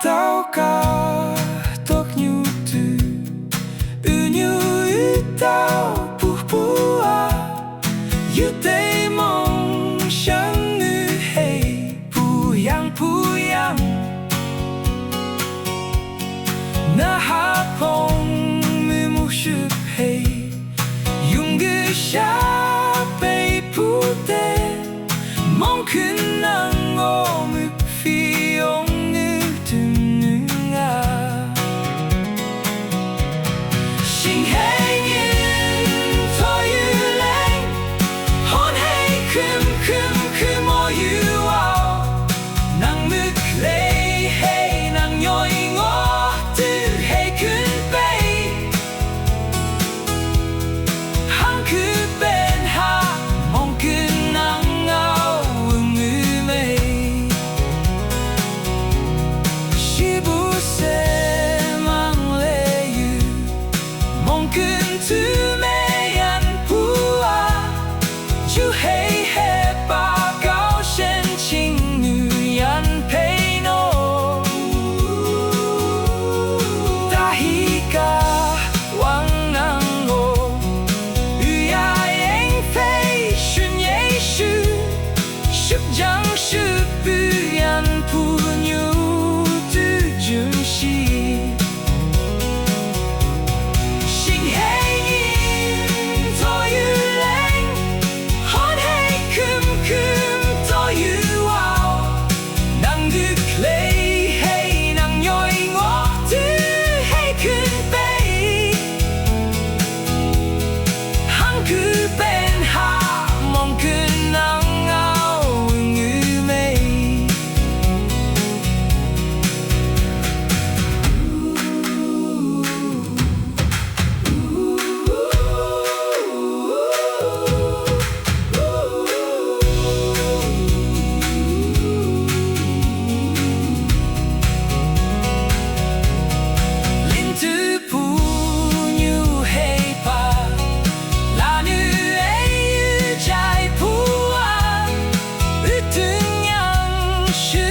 tao cả tốt như từ như tao bu bu à như tây mong sáng như hey pu yang na ha phong mu mu shup hey yung gu sha bei pu te mong kun nang o mu fi ong nu tu nu nga Shing hang in to you lang hon hey kum o you ao nang mu klei hey nang yoi ngo tu hey kun bei hang ku ben ha mong kun nang ao ngu mei shibu se mang le yu mong kun tu mei an pu a ju hey he ba gao shen qing nu yan pei no da hi ga wang nang o yu ya yang fei shun ye shu shup jiang shu bu yan pu niu tu jun xi Shing hang in to you lang hon hey kum to you ao nang du klei hey nang yoi ngo tu hey kun bei hang ku ben ha mong kun nang ao ngu mei Linh tu pu như hey pa la nu ei yu jai pu a u tu yang shu